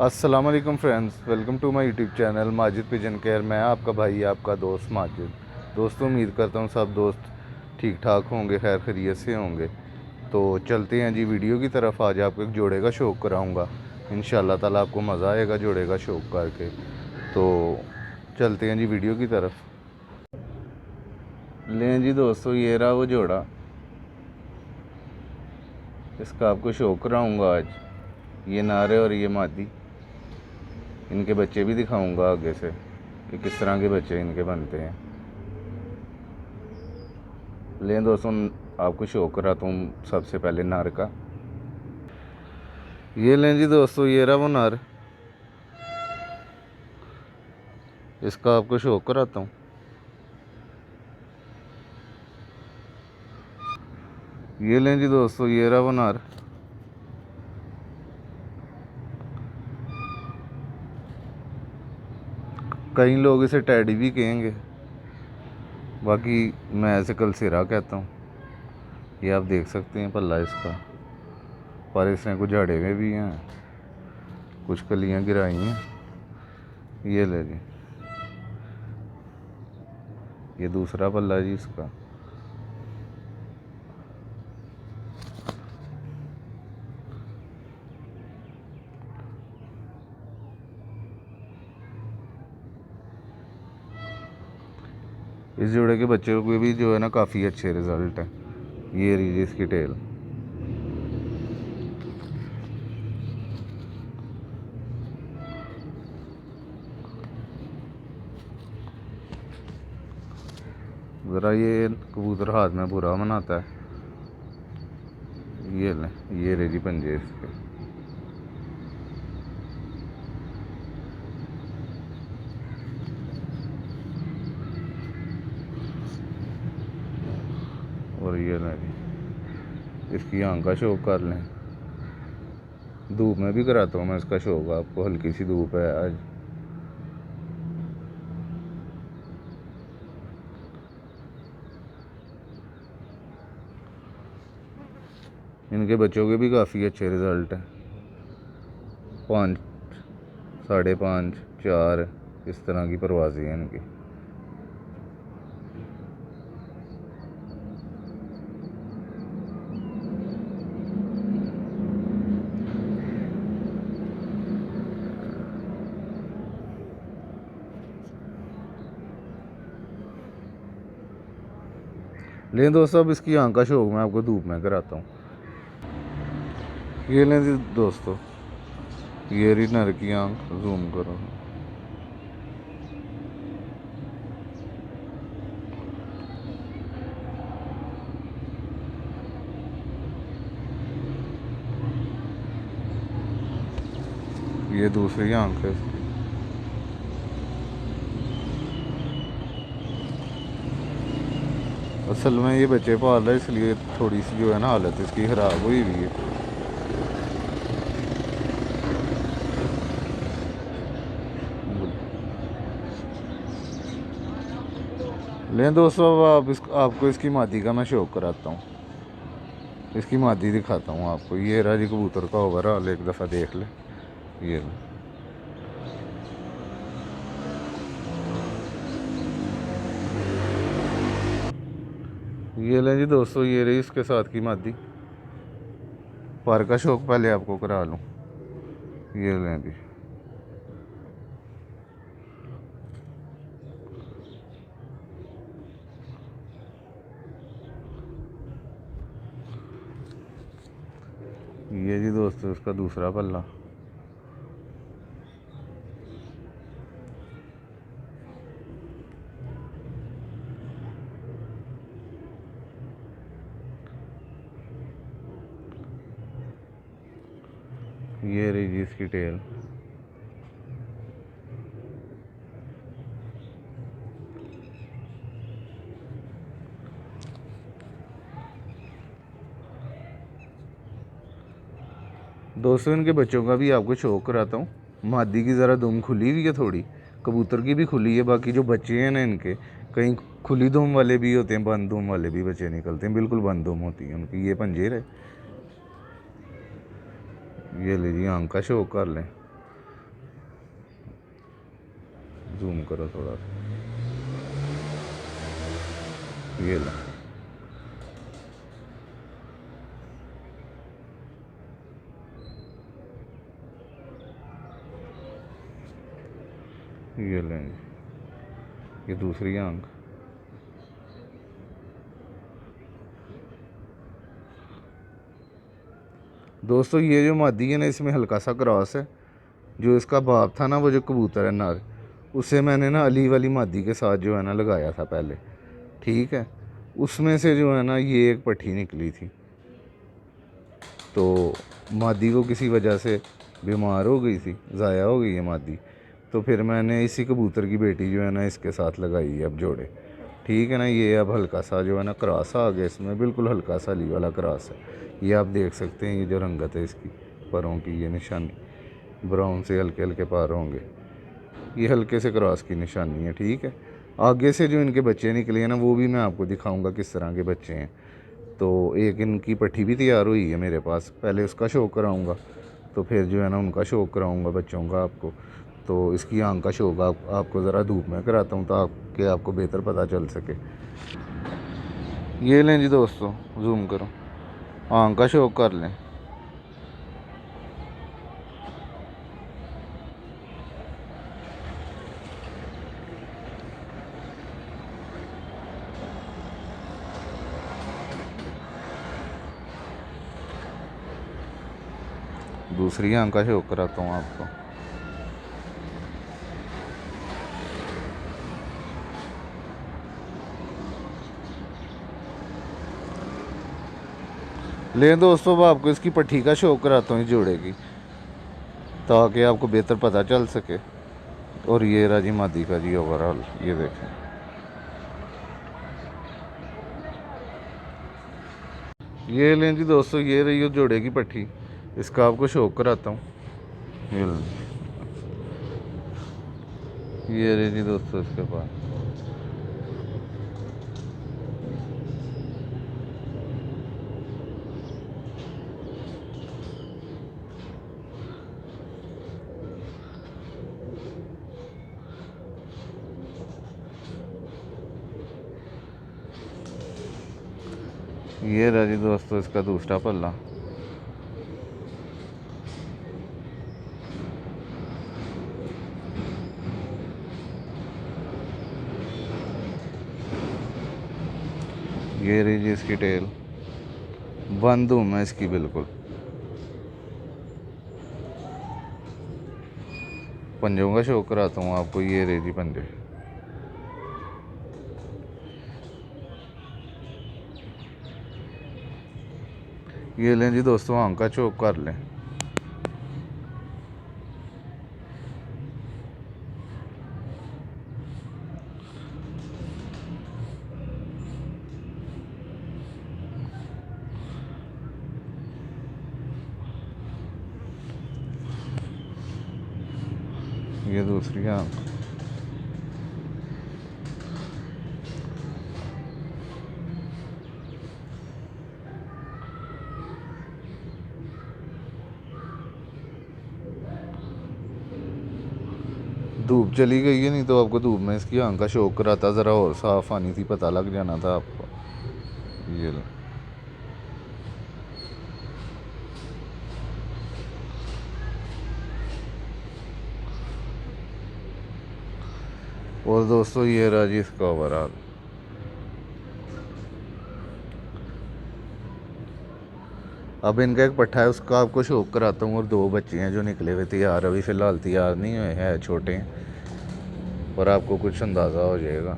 अस्सलाम वालेकुम friends, welcome to my YouTube channel Majid pigeon care. मैं आपका भाई, आपका दोस्त माजिद। दोस्तों, उम्मीद करता हूँ सब दोस्त ठीक ठाक होंगे, खैर खैरियत से होंगे। तो चलते हैं जी वीडियो की तरफ। आज आपको एक जोड़े का शौक़ कराऊँगा। इंशाल्लाह ताला आपको मज़ा आएगा जोड़े का शौक़ करके। तो चलते हैं जी वीडियो की तरफ। लें जी दोस्तों, ये रहा वो जोड़ा। इसका आपको शौक़ कराऊँगा आज। ये नारे और ये मादी। इनके बच्चे भी दिखाऊंगा आगे से कि किस तरह के बच्चे इनके बनते हैं। लें दोस्तों, आपको शो कराता हूँ सबसे पहले नर का। ये लें जी दोस्तों, ये रहा वो नर। इसका आपको शो कराता हूँ। ये लें जी दोस्तों, ये रहा वो नर। कई लोग इसे टैडी भी कहेंगे, बाकी मैं ऐसे कलसेरा कहता हूँ। ये आप देख सकते हैं पल्ला इसका, पर इसने कुछ झाड़े में भी हैं, कुछ कलियां गिराई हैं। ये ले जी, ये दूसरा पल्ला जी इसका। इस जोड़े के बच्चों के भी जो है ना काफ़ी अच्छे रिज़ल्ट हैं। ये रही इसकी टेल। ज़रा ये कबूतर हाथ में बुरा मनाता है। ये ले, ये रही जी पंजे इसके। और ये ले जी, इसकी आंख का शौक कर लें। धूप में भी कराता हूँ मैं इसका शौक। आपको हल्की सी धूप है आज। इनके बच्चों के भी काफ़ी अच्छे रिज़ल्ट हैं। 5, 5.5, 4 इस तरह की परवाज़ें हैं इनकी। लें दोस्तों, अब इसकी आंख का शौक मैं आपको धूप में कराता हूँ। ये लें जी दोस्तों, ये रही नर की आंख। जूम करो। ये दूसरी आंख है इसकी। असल में ये बच्चे पाल रहा है, इसलिए थोड़ी सी जो है ना हालत इसकी ख़राब हुई हुई है। लें दोस्तों, अब आपको इसकी मादी का मैं शौक कराता हूँ। इसकी मादी दिखाता हूँ आपको। ये रहा जी कबूतर का ओवरऑल, एक दफ़ा देख ले। ये लें जी दोस्तों, ये रही इसके साथ की मादी। पर का शौक पहले आपको करा लूँ। ये लें जी, ये जी दोस्तों इसका दूसरा पल्ला। ये रही जी इसकी टेल। दोस्तों, इनके बच्चों का भी आपको शौक कराता हूँ। मादी की ज़रा दुम खुली हुई है थोड़ी, कबूतर की भी खुली है। बाकी जो बच्चे हैं ना इनके, कहीं खुली दुम वाले भी होते हैं, बंद दुम वाले भी बच्चे निकलते हैं। बिल्कुल बंद दुम होती है उनकी। ये पंजेर है। ये ले जी, आंख का शौक कर लें। जूम करो थोड़ा सा, ये लो। ये लेंगे, ये दूसरी आंख। दोस्तों ये जो मादी है ना, इसमें हल्का सा क्रॉस है। जो इसका बाप था ना, वो जो कबूतर है नर, उसे मैंने ना अली वाली मादी के साथ जो है ना लगाया था पहले, ठीक है। उसमें से जो है ना ये एक पट्ठी निकली थी, तो मादी को किसी वजह से बीमार हो गई थी, ज़ाया हो गई है मादी। तो फिर मैंने इसी कबूतर की बेटी जो है ना इसके साथ लगाई है अब जोड़े, ठीक है ना। ये अब हल्का सा जो है ना क्रॉस आ गया इसमें, बिल्कुल हल्का सा अली वाला क्रॉस है। ये आप देख सकते हैं, ये जो रंगत है इसकी परों की, ये निशानी ब्राउन से हल्के हल्के पार होंगे, ये हल्के से क्रॉस की निशानी है, ठीक है। आगे से जो इनके बच्चे निकले हैं ना, वो भी मैं आपको दिखाऊंगा किस तरह के बच्चे हैं। तो एक इनकी पट्ठी भी तैयार हुई है मेरे पास, पहले उसका शो कराऊंगा, तो फिर जो है ना उनका शो कराऊंगा बच्चों का आपको। तो इसकी आंख का शो आपको ज़रा धूप में कराता हूँ, ताकि आपको बेहतर पता चल सके। ये लें जी दोस्तों, जूम करो, आंख का शो कर लें। दूसरी आंख का शो कराता हूँ आपको। ले दोस्तों, अब आपको इसकी पट्टी का शो कराता हूँ इस जोड़े की, ताकि आपको बेहतर पता चल सके। और ये राजी मादी का जी ओवरऑल, ये देखें। ये लें जी दोस्तों, ये रही हो जोड़े की पट्टी, इसका आपको शो कराता हूँ। ये रही जी दोस्तों इसके पास। ये रहा जी दोस्तों इसका दूसरा पल्ला। ये रही जी इसकी टेल, बंद हूँ मैं इसकी बिल्कुल। पंजों का शो कराता हूँ आपको, ये रही जी पंजे। ये लें जी दोस्तों, आंख का चोक कर लें। ये दूसरी आंख। धूप चली गई है, नहीं तो आपको धूप में इसकी आंख का शौक कराता, ज़रा और साफ आनी थी, पता लग जाना था आपको। ये लो। और दोस्तों ये रहा जी इसका ओवरऑल। अब इनका एक पट्ठा है, उसका आपको शौक कराता हूँ। और दो बच्चे हैं जो निकले हुए तैयार, अभी फ़िलहाल तैयार नहीं हुए हैं, छोटे हैं, पर आपको कुछ अंदाज़ा हो जाएगा,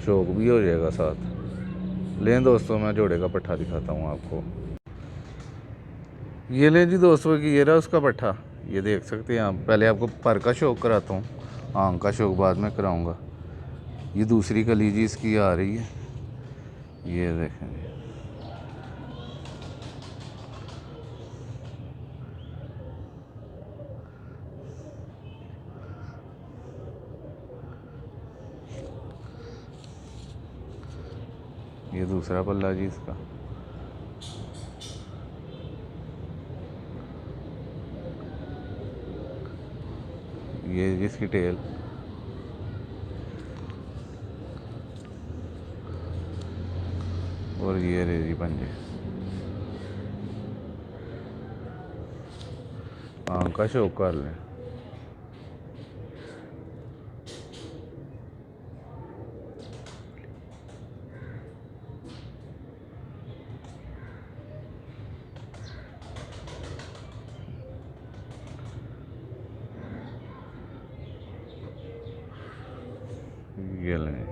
शौक भी हो जाएगा साथ। लें दोस्तों, मैं जोड़े का पट्ठा दिखाता हूँ आपको। ये लें जी दोस्तों कि ये रहा उसका पट्ठा, ये देख सकते हैं आप। पहले आपको पर का शौक कराता हूँ, आंख का शौक बाद में कराऊँगा। ये दूसरी कली जी इसकी आ रही है, ये देखें। ये दूसरा पल्ला जी इसका। ये जिसकी टेल। और ये रे जी पंजे, आंख का शौक कर लें। ये लें,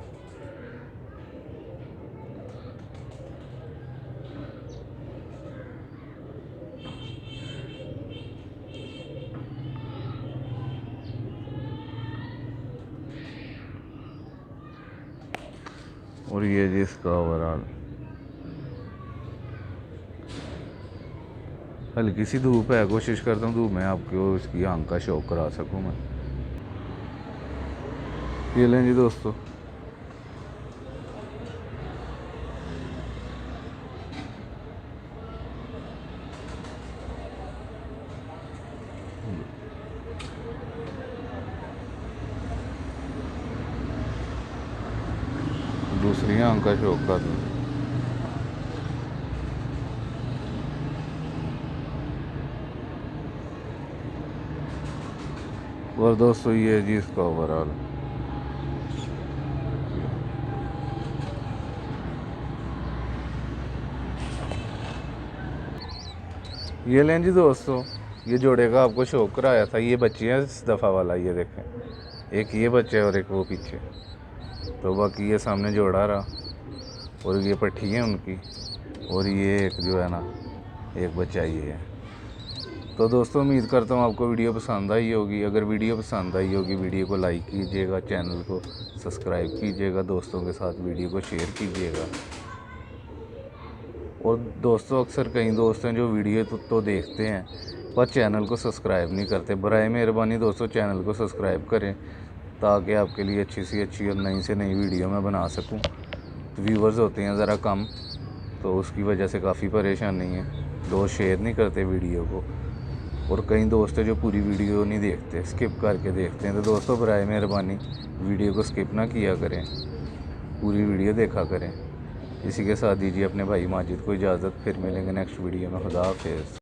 और ये जी इसका ओवरऑल। हल्की सी धूप है, कोशिश करता हूँ धूप में आपको इसकी आंख का शौक करा सकूँ मैं। ये लें जी दोस्तों, दूसरी आंख का शौक कर लूँ। और दोस्तों ये जी इसका ओवरऑल। ये लें जी दोस्तों, ये जोड़े का आपको शौक कराया था, ये बच्चे हैं इस दफ़ा वाला, ये देखें, एक ये बच्चे और एक वो पीछे। तो बाकी ये सामने जोड़ा रहा, और ये पट्टी है उनकी, और ये एक जो है ना, एक बच्चा ये है। तो दोस्तों उम्मीद करता हूँ आपको वीडियो पसंद आई होगी। अगर वीडियो पसंद आई होगी, वीडियो को लाइक कीजिएगा, चैनल को सब्सक्राइब कीजिएगा, दोस्तों के साथ वीडियो को शेयर कीजिएगा। और दोस्तों अक्सर कई दोस्त हैं जो वीडियो तो देखते हैं पर चैनल को सब्सक्राइब नहीं करते। बराए मेहरबानी दोस्तों चैनल को सब्सक्राइब करें, ताकि आपके लिए अच्छी सी अच्छी और नई से नई वीडियो मैं बना सकूं। तो व्यूवर्स होते हैं ज़रा कम, तो उसकी वजह से काफ़ी परेशानी है। दोस्त शेयर नहीं करते वीडियो को, और कई दोस्त हैं जो पूरी वीडियो नहीं देखते, स्किप करके देखते हैं। तो दोस्तों बराए मेहरबानी वीडियो को स्किप ना किया करें, पूरी वीडियो देखा करें। इसी के साथ दीजिए अपने भाई माजिद को इजाज़त, फिर मिलेंगे नेक्स्ट वीडियो में। खुदा हाफिज़।